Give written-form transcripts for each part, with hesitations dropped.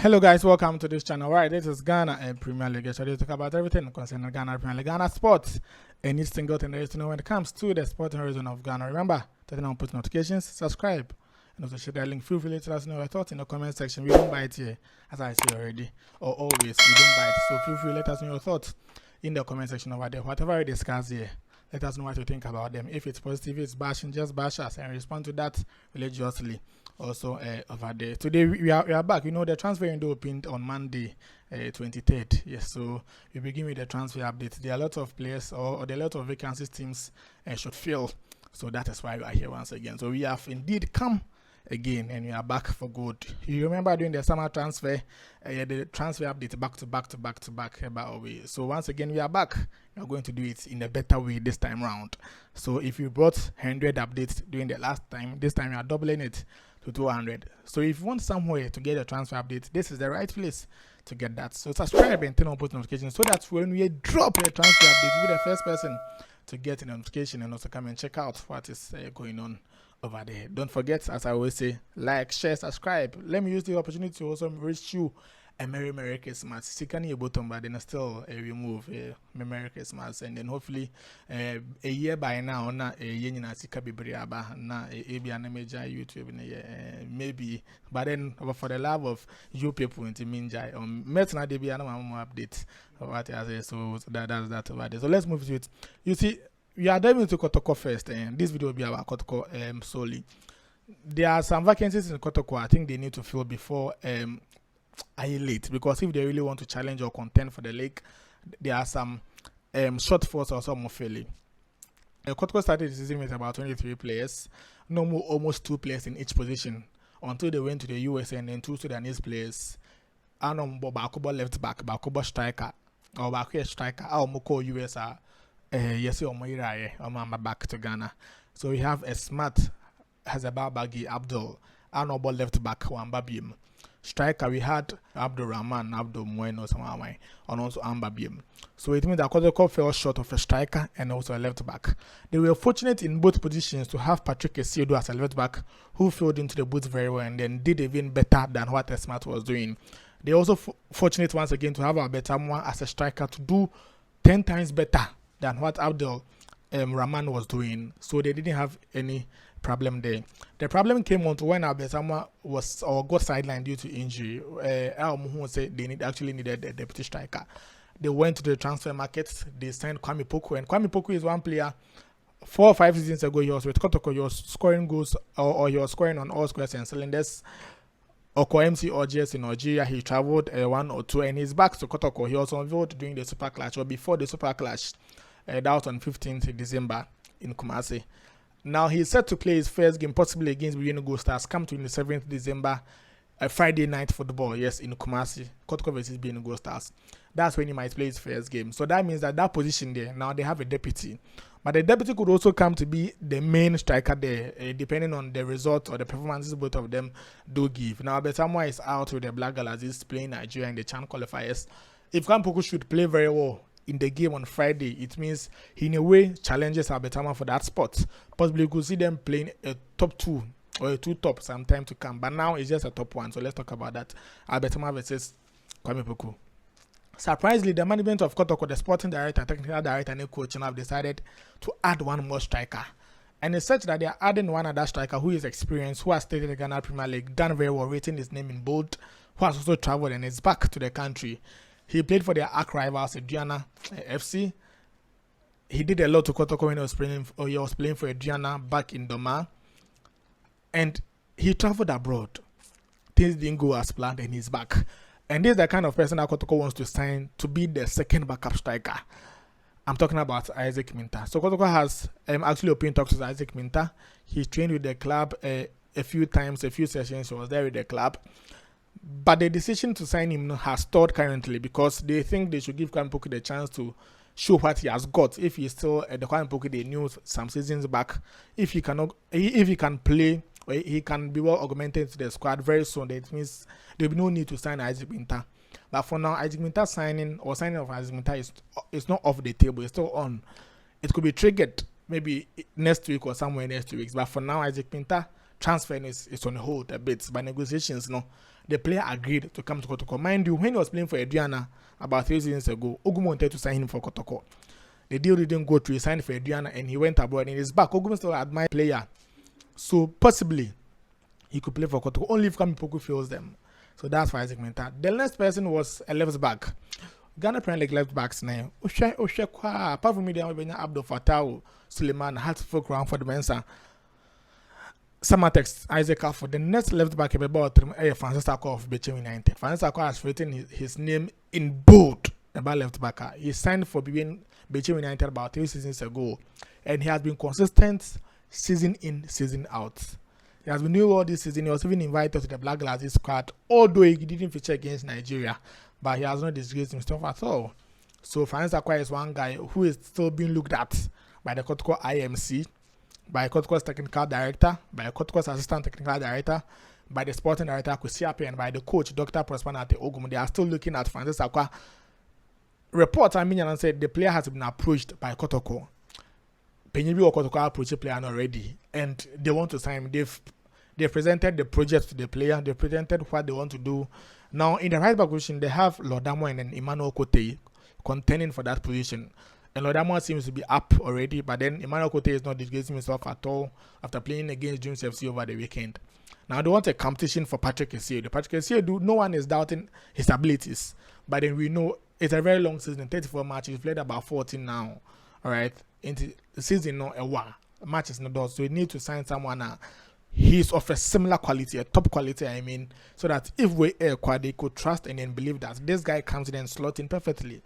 Hello guys, welcome to this channel. Right, this is Ghana and Premier League. So we talk about everything concerning Ghana Premier League, Ghana sports, any single thing there is to know when it comes to the sporting horizon of Ghana. Remember, turn on post notifications, subscribe, and also share that link. Feel free to let us know your thoughts in the comment section. We don't bite here, as I say already, or always we don't bite. So feel free to let us know your thoughts in the comment section over there. Whatever we discuss here, let us know what you think about them. If it's positive, it's bashing, just bash us and respond to that religiously. Also over there. Today we are back. You know, the transfer window opened on Monday, 23rd. Yes, so we begin with the transfer update. There are a lot of players or there are a lot of vacancies teams should fill. So that is why we are here once again. So we have indeed come again and we are back for good. You remember during the summer transfer, the transfer update back to back about way. So once again we are back. We are going to do it in a better way this time round. So if you brought 100 updates during the last time, this time we are doubling it to 200. So if you want somewhere to get a transfer update, this is the right place to get that. So subscribe and turn on post notifications so that when we drop a transfer update, you'll be the first person to get a notification and also come and check out what is going on over there. Don't forget, as I always say, like, share, subscribe. Let me use the opportunity to also wish you a Merry Christmas. See, can you bottom, but then still remove Merry Christmas, and then hopefully a year by now, na a year na sika bibriaba na a be an major YouTube maybe, but then for the love of you people in Minja met na de be an update of what I say. So that's that over there. So let's move to it. You see, we are diving into Kotoko first, and this video will be about Kotoko solely. There are some vacancies in Kotoko I think they need to fill before late, because if they really want to challenge or contend for the league, there are some shortfalls or some failing. Kotoko started the season with about 23 players, no more, almost 2 players in each position until they went to the US and then 2 Sudanese players. Anombo Bakuba left back, Bakuba striker, or Bakuba striker, our Moko US are yes or Moira or back to Ghana. So we have a smart Hazababagi Abdul, Anobo left back, Wambabim. Striker, we had Abdul Rahman, Abdul Bueno, and also Ambabim. So it means that Kotoko fell short of a striker and also a left back. They were fortunate in both positions to have Patrick Esiodo as a left back, who filled into the boots very well and then did even better than what Smart was doing. They also fortunate once again to have Abetamwa as a striker to do 10 times better than what Abdul Rahman was doing. So they didn't have any problem there. The problem came on to when Abetamwa was or got sidelined due to injury. El Muhu said they actually needed a deputy striker. They went to the transfer market. They signed Kwame Poku, and Kwame Poku is one player. 4 or 5 seasons ago, he was with Kotoko. He was scoring goals or he was scoring on all squares and cylinders. Oko MC or GS in Nigeria, he traveled 1 or 2, and he's back to Kotoko. He was unveiled during the Super Clash or before the Super Clash. That was on 15th December in Kumasi. Now he's set to play his first game, possibly against Birino Stars, come to 27th December, Friday night football, yes, in Kumasi, Kotoko versus Birino Stars. That's when he might play his first game. So that means that position there, now they have a deputy. But the deputy could also come to be the main striker there, depending on the result or the performances both of them do give. Now, Betamwa is out with the Black Galaxy, he's playing Nigeria in the CHAN qualifiers. If Kampoku should play very well in the game on Friday, it means he in a way challenges Abetama for that spot. Possibly you could see them playing a top 2 or a 2 top sometime to come, but now it's just a top 1. So let's talk about that. Abetama versus Kwame Poku. Surprisingly, the management of Kotoko, the sporting director, technical director, and coach have decided to add one more striker. And it's such that they are adding one other striker who is experienced, who has stayed in the Ghana Premier League, done very well, written his name in bold, who has also traveled and is back to the country. He played for their arch rivals, Adriana FC. He did a lot to Kotoko when he was playing for Adriana back in Doma. And he traveled abroad. Things didn't go as planned and he's back. And this is the kind of person that Kotoko wants to sign to be the second backup striker. I'm talking about Isaac Minta. So Kotoko has actually opened talks with Isaac Minta. He trained with the club a few times, a few sessions. He was there with the club. But the decision to sign him has stalled currently because they think they should give Kwame Poku the chance to show what he has got. If he's still at the Kwame Poku they knew some seasons back, if he can play, or he can be well augmented to the squad very soon, that means there will be no need to sign Isaac Minta. But for now, Isaac Minta signing of Isaac Minta is not off the table. It's still on. It could be triggered maybe next week or somewhere next 2 weeks. But for now, Isaac Minta transfer is on hold a bit by negotiations. No, the player agreed to come to Kotoko. Mind you, when he was playing for Adriana about 3 seasons ago, Ogum wanted to sign him for Kotoko. The deal didn't go through. He signed for Adriana and he went abroad and he's back. Ogum still admire player, so possibly he could play for Kotoko only if Kamipoku feels them. So that's for Isaac Minta. The next person was a left back. Ghana Premier League left backs now. Apart from media, Abdul Fattah, Suleiman, Hartford, Cranford, Mensa. Samatex, Isaac for the next left back about Francis Ako of Bechem United. Francis Ako has written his name in bold about left back. He signed for Bechem United about 3 seasons ago, and he has been consistent season in, season out. He has been doing all this season. He was even invited to the Black Glasses squad, although he didn't feature against Nigeria, but he has not disgraced himself at all. So Francis Ako is one guy who is still being looked at by the Kotoko IMC, by Kotoko's technical director, by Kotoko's assistant technical director, by the sporting director Kusiape, and by the coach Dr. Prosperity Ogum. They are still looking at Francis Akwa. Reports and said the player has been approached by Kotoko. Penyibi or Kotoko approached the player already, and they want to sign him. They've presented the project to the player. They presented what they want to do. Now in the right back position, they have Lordamo and then Emmanuel Kote contending for that position. And Lodamo seems to be up already, but then Emmanuel Kote is not disgracing himself at all after playing against Dreams FC over the weekend. Now they want a competition for Patrick Essiedu. Patrick Essiedu, no one is doubting his abilities, but then we know it's a very long season, 34 matches. He's played about 14 now. All right, into the season, no a while matches no does. So we need to sign someone. He's of a similar quality, a top quality, I mean, so that if we acquire, they could trust and then believe that this guy comes in and slot in perfectly.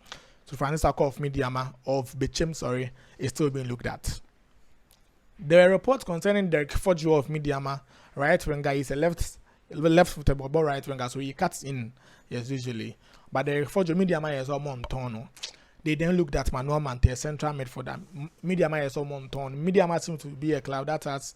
So Francis Ako of Midiama, of Bechem, is still being looked at. There are reports concerning Derek Fojo of Midiama, right winger. He's a left-footed ball right winger, so he cuts in, yes, usually. But Derek Fojo, Midiama is all Montono. They then looked at Manuel Mante, central midfielder. Midiama is all Montono. Midiama seems to be a club that has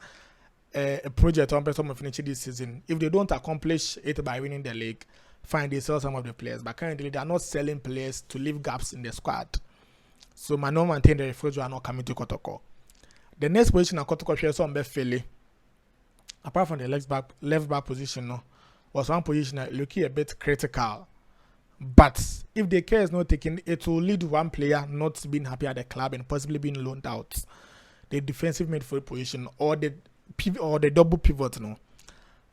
a project on person of finishing this season. If they don't accomplish it by winning the league, fine, they sell some of the players, but currently they are not selling players to leave gaps in the squad. So Manuel maintain the refugee are not coming to Kotoko. The next position at Kotoko shares on Befele. Apart from the left back position, no, was one position that looking a bit critical. But if the care is not taken, it will lead one player not being happy at the club and possibly being loaned out. The defensive midfield position or the double pivot, no.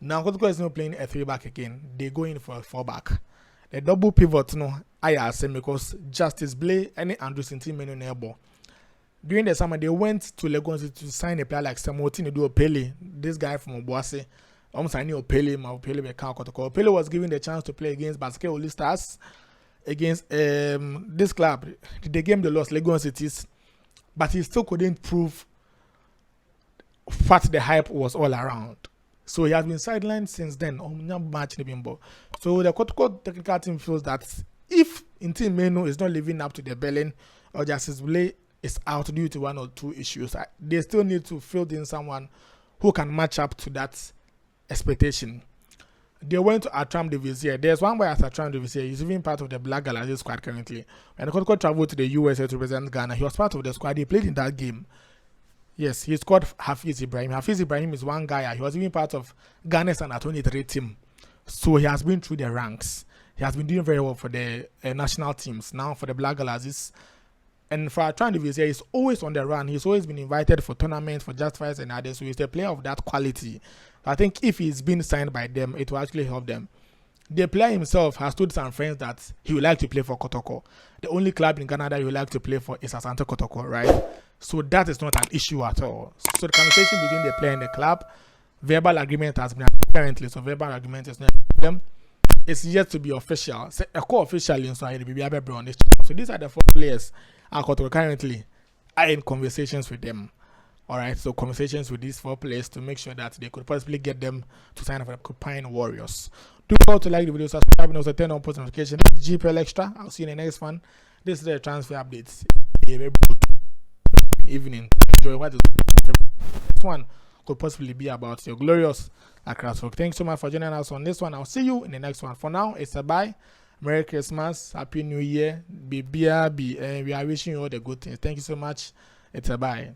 Now, Kotoko is not playing a 3-back again. They go in for a 4-back. The double pivot, no, I asked him because Justice Blay and Andrew Sinti-Menu Nebo. During the summer, they went to Lagos to sign a player like Samotini do Opele. This guy from Obuasi. Signing Opele, Opele became Kotoko. Opele was given the chance to play against Basque Oli Stars, against this club. The game they lost, Lagos Cities, but he still couldn't prove what the hype was all around. So he has been sidelined since then. So the Kotoko technical team feels that if Inti Menu is not living up to the billing or Justice Blay is out due to 1 or 2 issues, they still need to fill in someone who can match up to that expectation. They went to Atram Divizier. There's one guy at Atram Divizier. He's even part of the Black Galaxy squad currently. When the Kotoko traveled to the USA to represent Ghana, he was part of the squad. He played in that game. Yes, he scored Hafiz Ibrahim. Hafiz Ibrahim is one guy. He was even part of Ghana's under 23 team. So he has been through the ranks. He has been doing very well for the national teams. Now for the Black Galaxies. And for Atran Divizier, he's always on the run. He's always been invited for tournaments, for Just Fights and others. So he's a player of that quality. I think if he's been signed by them, it will actually help them. The player himself has told some friends that he would like to play for Kotoko. The only club in Ghana that he would like to play for is Asante Kotoko, right? So that is not an issue at all. So the conversation between the player and the club, verbal agreement has been apparently. So verbal agreement is not a problem. It's yet to be official. A co-official in on this. So these are the 4 players Kotoko currently are in conversations with them. Alright, so conversations with these 4 players to make sure that they could possibly get them to sign up for the Coupine Warriors. Do not to like the video, subscribe, and also turn on post notifications. GPL Extra. I'll see you in the next one. This is the transfer updates. Evening. Enjoy what this one could possibly be about your glorious Accra. So thanks so much for joining us on this one. I'll see you in the next one. For now, it's a bye. Merry Christmas, Happy New Year, we are wishing you all the good things. Thank you so much. It's a bye.